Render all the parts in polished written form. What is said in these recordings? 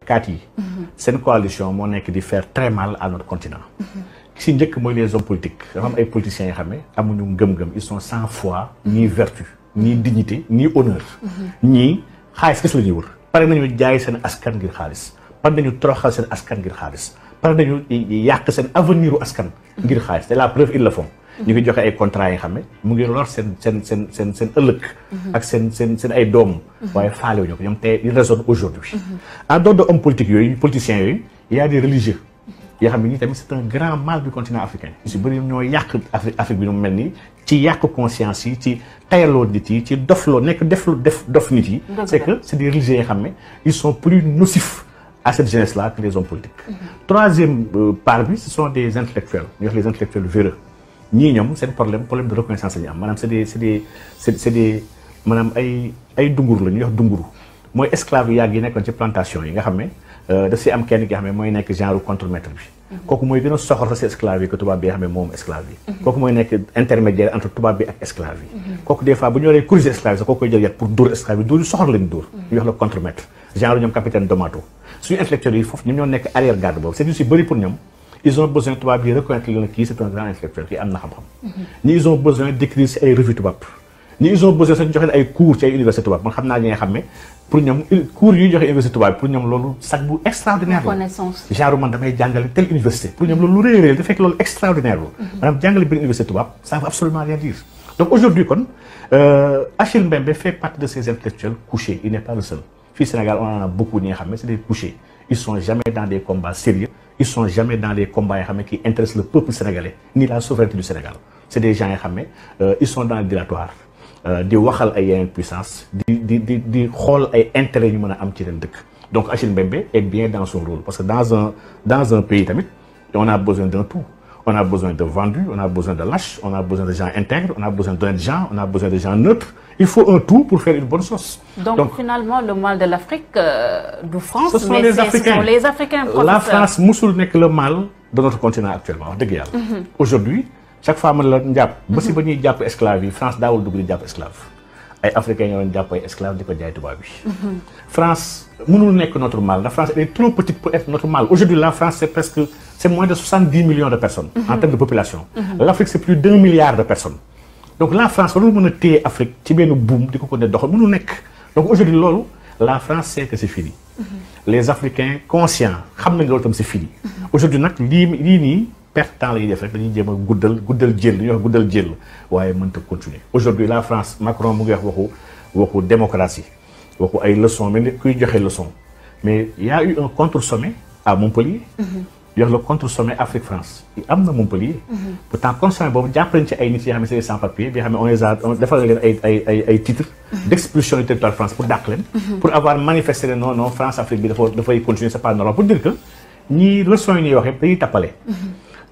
4 yi. seen coalition moo nekk di faire très mal à notre continent. si njëkk mooy les hommes politiques dafa am ay politiciens yoo xam ne amuñu ngëm-ngëm ils sont sans foi ni vertu ni dignité ni honneur. ñii xaalis kese la ñuy wër. pare nañu jaay seen askan ngir xaalis pare nañu toroxal seen askan ngir xaalis pare nañu yàq seen avenir u askan ngir xaalis te la preuve ils le font. ñu ngi joxe ay contrats yi nga xam ne mu ngi lor seen ëllëg. ak seen ay doom. waaye faale wuñu ko ñoom tey ils raisonnent aujourd'hui. en dehors de hommes politiques yooyu politiciens yooyu il y a des religieux. yoo xam ne nii tamit c'est un grand mal du continent africain. yu si bëri ñoo yàq Afrique bi nu mu mel nii ci yàq conscience yi ci tayaloo nit yi ci dofloo nekk dof nit yi. c'est que c'est des religieux yoo xam ne ils sont plus nocifs à cette jeunesse-là que les hommes politiques. Troisième part bi ce sont des intellectuels ñu wax les intellectuels véreux. ñii ñoom seen problème de reconnaissance la ñu am maanaam c'est des maanaam ay dunguru la ñuy wax dunguru mooy esclave yu yàgg yi nekkoon ci plantation yi nga xam ne daf si am kenn ki nga xam ne mooy nekk genre contremaître bi. kooku mooy gën a soxor si esclave yi que tubaab bi nga xam ne moom esclave yi. kooku mooy nekk intermédiaire entre tubaab bi ak esclave yi. kooku des fois bu ñu waree corriger esclave yi sax kooku koy jël yat pour dóor esclave yi dóor yu soxor lañu dóor. ñu wax la contremaître genre ñoom capitaine Domato suñu intellectuels yi foofu ñoom ñoo nekk arrière garde boobu c'est du si bëri pour ñoom. ils ont besoin tubaab bi reconnaître leen kii c'est un grand intellectuel kii am na xam-xam. ñi ils ont besoin d'écrire si ay revues tubaab. ñi ils ont besoin sax ñu joxe ay cours ci ay université tubaab man xam naa ñi nga xam ne pour ñoom cours yu ñuy joxe université tubaab pour ñoom loolu sax bu extraordinaire la. connaissance genre man damay jàngale telle université. pour ñoom loolu lu rëy a rëy da fekk loolu extraordinaire la. maanaam jàngale biir université tubaab ça veut absolument rien dire. donc aujourd'hui kon Achille Mbembe fait partie de ces intellectuels couchés il n'est pas le seul. fii Sénégal on en a beaucoup ñi nga xam ne c'est des couchés ils sont jamais dans des combats sérieux ils sont jamais dans les combats yoo xam ne qui intéressent le peuple sénégalais ni la souveraineté du Sénégal c'est des gens yoo xam ne ils sont dans le dilatoire di waxal ay yeneen puissance di xool ay intérêts ñu mën a am ci leen dëkk donc Achille Mbembe est bien dans son rôle parce que dans un pays tamit on a besoin d'un tout on a besoin de vendus on a besoin de lâches on a besoin de gens intègres on a besoin d'honnêtes gens on a besoin de gens neutres il faut un tout pour faire une bonne sauce. Donc finalement le mal de l'Afrique du France. Ce sont les Africains. Professeur. La France musul nekk le mal de notre continent actuellement wax dëgg yàlla. Aujourd'hui chaque fois man la njàpp. ba si ba ñuy jàpp esclave yi France daawul dugg di jàpp esclave. ay africains ñoo doon jàpp ay esclave di ko jaay tubaab bi. France mënul nekk notre mal la France elle est trop petite pour être notre mal aujourd'hui la France c'est moins de 70 millions de personnes. En termes de population. L'Afrique c'est plus d'1 milliard de personnes. Donc la France warul mën a téye Afrique ci benn buum di ko ne doxal mënul nekk donc aujourd'hui loolu la France sait que c'est fini. Les Africains conscients xam nañ loolu tam c'est fini. Aujourd'hui nag lii nii perte temps la ñuy def rek dañuy jéem a guddal jël li ñuy wax guddal jël waaye mënta continuer. Aujourd'hui la France Macron mu ngi wax waxu démocratie waxu ay leçons mais kuy joxe leçon mais il y a eu un contre-sommet à Montpellier. yor le contre-sommet Afrique-France am na Montpellier. pourtant contre-sommet boobu jàpp nañ ci ay nit yoo xam ne c'est des sans-papiers bi nga xam ne on les a defal leen ay titres d'expulsion du territoire France pour dàq leen. pour avoir manifesté ne non France Afrique bi dafay continuer c'est pas normal pour dire que ñii leçons yi ñuy wax yëpp dañuy tappale.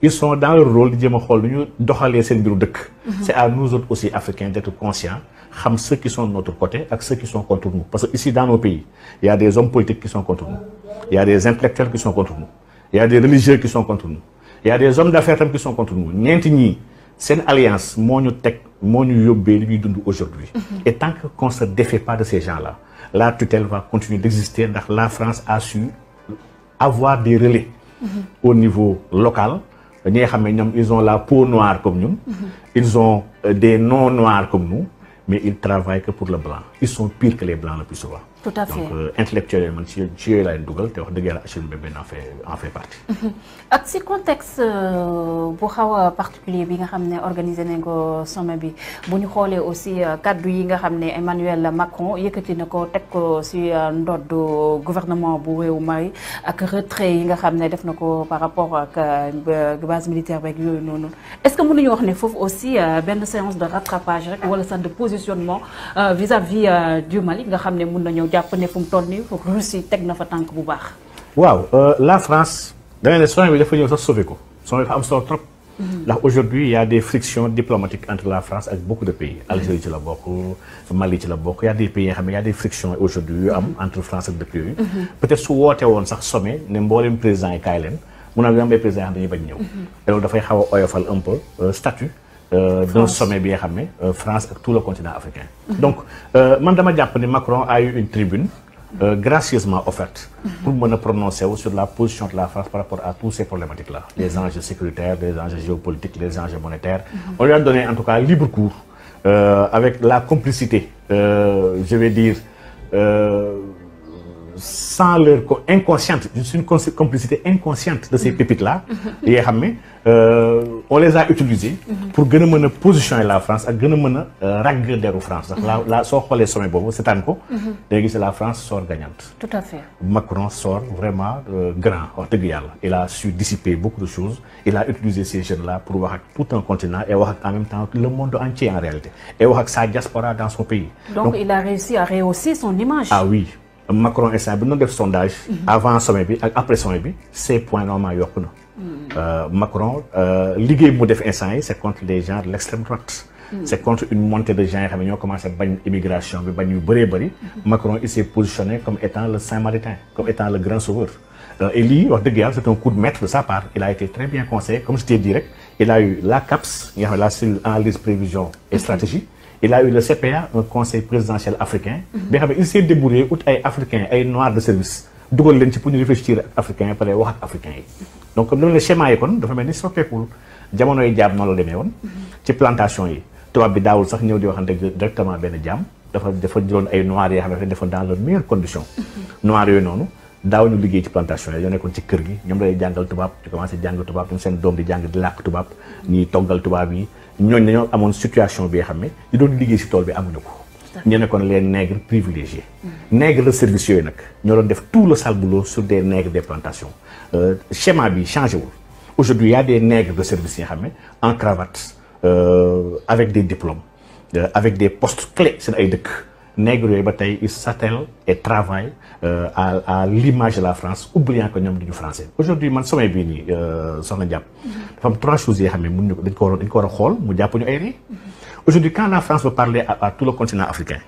ils sont dans leur rôle di jéem a xool nu ñu doxalee seen mbiru dëkk. c'est à nous autres aussi Africains d'être conscients xam ceux qui sont de notre côté ak ceux qui sont contre nous parce que ici dans nos pays il y a des hommes politiques qui sont contre nous il y a des intellectuels qui sont contre nous. Il y a des religieux qui sont contre nous. Il y a des hommes d'affaires qui sont contre nous. ñeenti ñii seen alliance moo ñu teg moo ñu yóbbee li ñuy dund aujourd'hui. Et tant qu'on se défait pas de ces gens-là, la tutelle va continuer d'exister ndax la France a su avoir des relais. Au niveau local ñi nga xam ne ñoom ils ont la peau noire comme ñun. Ils ont des noms noirs comme nous, mais ils travaillent que pour le blanc. Ils sont pires que les blancs le plus souvent. Tout à fait donc intellectuel man ci yooyu laay dugal te wax dëgg yàlla Achille Mbembe en fait partie. ak si contexte bu xaw a particulier bi nga xam ne organisé nañ ko sommet bi bu ñu xoolee aussi kaddu yi nga xam ne Emmanuel Macron yëkkati na ko teg ko si ndodd gouvernement bu réew Mali ak retrait yi nga xam ne def na ko par rapport ak base militaire beeg yooyu noonu est-ce que mën nañu wax ne foofu aussi benn séance de rattrapage rek wala sax de positionnement vis-à-vis du Mali nga xam ne mën nañu jàpp ne fu mu toll nii foofu Russie teg na fa tànk bu baax. waaw la France da ne sommet bi dafa ñëw sax sauver ko sommet bi dafa am solo trop. ndax aujourd'hui il y a des frictions diplomatiques entre la France ak beaucoup de pays. Algérie ci la bokk Mali ci la bokk il y a des pays yoo xam ne il y a des frictions aujourd'hui yu am entre France ak dëkk yooyu. peut-être su woote woon sax sommet ne mboolem président yi kaay leen mun na am ay présidents yoo xam dañuy bañ ñëw. te loolu dafay xaw a oyofal un peu statut. d'un sommet bi nga xam ne France ak tout le continent africain. donc man dama jàpp ne Macron a eu une tribune gracieusement offerte pour me prononcer sur la position de la France par rapport à tous ces problématiques-là. Les enjeux sécuritaires, les enjeux géopolitiques, les enjeux monétaires. On lui a donné en tout cas libre cours avec la complicité, je vais dire, sans leur inconsciente, une complicité inconsciente de ces pépites-là, on les a utilisés pour gagner positionner la France, et gagner ragler la France. Là, si on les sommets, c'est un coup, la France sort gagnante. Tout à fait. Macron sort vraiment grand. Il a su dissiper beaucoup de choses. Il a utilisé ces jeunes-là pour voir tout un continent et voir en même temps le monde entier en réalité. Et voir sa diaspora dans son pays. Donc il a réussi à rehausser son image. Ah oui. Macron et ça, nous avons sondage avant sommet et après sommet, c'est point normal. Macron, l'idée de def instant, c'est contre les gens de l'extrême droite. C'est contre une montée de gens qui ont commencé à ban l'immigration, Macron il s'est positionné comme étant le Saint-Maritain, comme étant le grand sauveur. Et lui, c'est un coup de maître de sa part. Il a été très bien conseillé, comme je t'ai dit, il a eu la CAPS, la cellule analyse, prévision et stratégie. Il a eu le CPA, un conseil présidentiel africain. Il s'est débrouillé avec les Africains, les Noirs de service. Pour réfléchir aux Africains, pour les Africains. Donc, le schéma est comme ça, c'est très cool. Jamono yi jaab non la démé won ci plantation yi tubaab bi daawul sax ñëw di waxante directement benn jaam dafa jëloon ay noirs yoo xam ne dafa dans les meilleures conditions noirs yooyu noonu daaw ñu liggéey ci plantation yi ñoo nekkoon ci kër gi ñoom lay jàngal tubaab di commencé jàng tubaab ñoom seen doom di jàng di làkk tubaab ñuy toggal tubaab yi ñooñu dañoo amoon situation bi nga xam ne ñu doon liggéey si tool bi amuñu ko ñu nekkoon les nègres privilégiés nègres de service yooyu nag ñoo doon def tout le sale boulot sur des nègres des plantations schéma bi changé wul. Aujourd'hui, il y a des nègres de service en cravate, avec des diplômes, avec des postes clés. C'est des nègres ils s'attellent et travaillent à l'image de la France, oubliant que nous sommes français. Aujourd'hui, je suis venu à trois choses qui sont aujourd'hui, quand la France veut parler à tout le continent africain,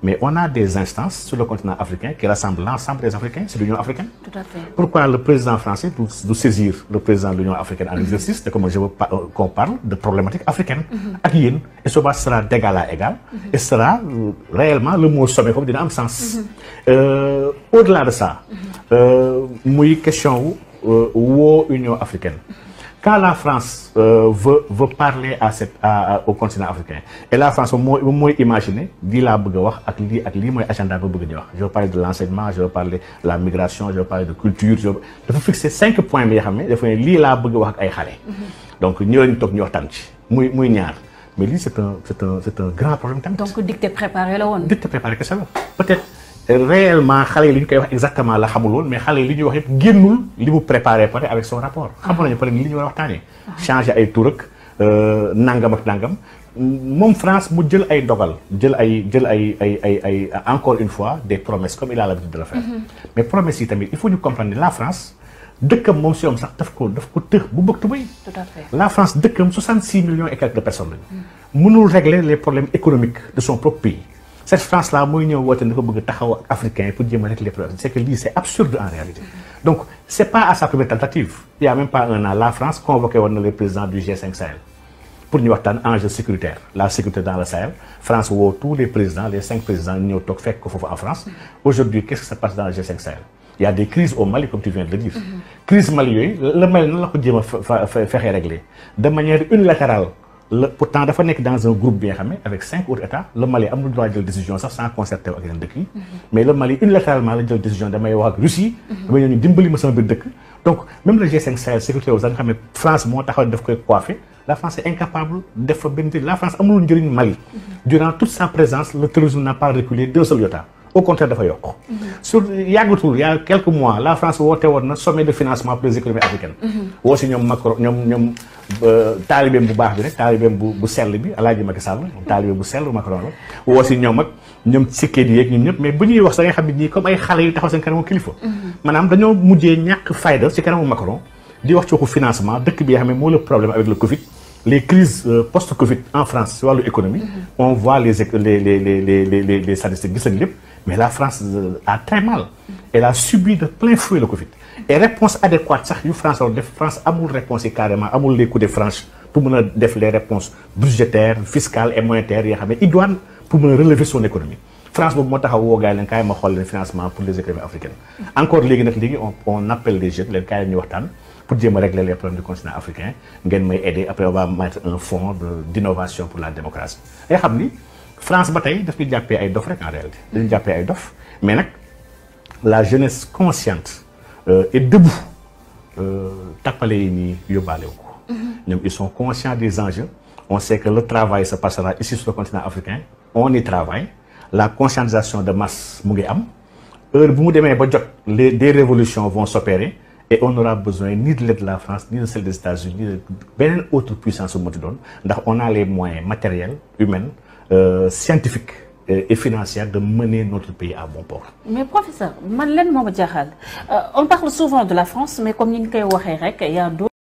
mais on a des instances sur le continent africain qui rassemblent l'ensemble des Africains, c'est l'Union africaine. Tout à fait. Pourquoi le président français doit saisir le président de l'Union africaine en exercice, comme je veux qu'on parle de problématiques africaines. Et ce sera d'égal à égal, et sera réellement le mot sommet comme dans un sens. Au-delà de ça, une question où l'Union africaine. Quand la France veut parler au continent africain, et la France, moi imaginer, dit la agenda je veux parler de l'enseignement, je veux parler de la migration, je veux parler de culture, je veux fixer 5 points, mais je veux dire la donc nous avons mais lui c'est un grand problème. Donc dicté préparé là. Dicté préparé que ça va. Peut-être. Réellement xalé li ñu koy wax exactement la xamul woon mais xalé li ñu wax yëpp génnul li mu préparé pare avec son rapport xamoon nañu pare li ñu war a waxtaanee changer ay tur ak nangam ak nangam moom France mu jël ay dogal jël ay encore une fois des promesses comme il a l'habitude de le faire mais promesses yi tamit il faut ñu comprendre la France dëkkam moom si yoom sax daf ko tëx bu bëgg tubay. Tout à fait. La France dëkkam 66 millions et quelques de personnes lañu mënul régler les problèmes économiques de son propre pays. Cette France-là, moi, je veux africain pour dire les problèmes. C'est que c'est absurde en réalité. Donc, ce n'est pas à sa première tentative. Il n'y a même pas un an, la France convoquait le président du G5 Sahel pour nous avoir un enjeu sécuritaire. La sécurité dans le Sahel. France, où tous les présidents, les 5 présidents, nous ont fait en France. Aujourd'hui, qu'est-ce qui se passe dans le G5 Sahel? Il y a des crises au Mali, comme tu viens de le dire. Crise Mali, le Mali, nous l'avons fait régler de manière unilatérale. Pourtant, il faut être dans un groupe bien ramé avec 5 autres États. Le Mali a le droit de décision sans concerter avec les deux. Mais le Mali, unilatéralement, a la décision de la Russie. Donc, même le G5 Sahel, sécurité aux Anglais, mais France, la France est incapable de faire bénéficier. La France a le Mali. Durant toute sa présence, le terrorisme n'a pas reculé d'un seul iota. Au contraire, il y a quelques mois, la France a été un sommet de financement pour les économies africaines. Aussi, nous avons talibé bu baax bi rek talibé bu sell bi Alaaji Macky Sall talibé bu sell Macron la aussi ñoom ak ñoom sikkee di yeeg ñun ñëpp mais bu ñuy wax da nga xam ne ñii comme ay xale yu taxaw seen kanamu kilifa maanaam dañoo mujjee ñàkk fayda ci kanamu Macron di wax ci waxu financement dëkk bi nga xam ne moo le problème avec le Covid les crises post-Covid en France sur l'économie on voit les statistiques gis nañ lépp mais la France a très mal elle a subi de plein fouet le Covid. Et réponse adéquate, ça, France a une réponse carrément, a les coups de franche pour les réponses budgétaires, fiscales et monétaires, idoines pour relever son économie. France boobu moo taxaw woo gars yi leen kaay ma xool leen financement pour les économies africaines encore léegi on appelle les jeunes leen kaay ñu waxtaan pour jéem a régler les problèmes du continent africain ngeen may aider après on va mettre un fonds d'innovation pour la démocratie nga xam ni France ba tey daf ñu jàppee ay dof rek en réalité dañu jàppee ay dof mais nag la jeunesse consciente et debout tappale yi nii yóbbaale wu ko ñoom ils sont conscients des enjeux on sait que le travail se passera ici sur le continent africain on y travaille la conscientisation de masse mu ngi am heure bu mu demee ba jot des révolutions vont s'opérer et on n'aura besoin ni de l'aide de la France ni de celle des États-Unis ni de beneen autre puissance bu ma ti doon ndax on a les moyens matériels humains scientifiques et financières de mener notre pays à bon port. Mais professeur man leen moo ma jaaxal on parle souvent de la France mais comme ni nga koy waxee rek y a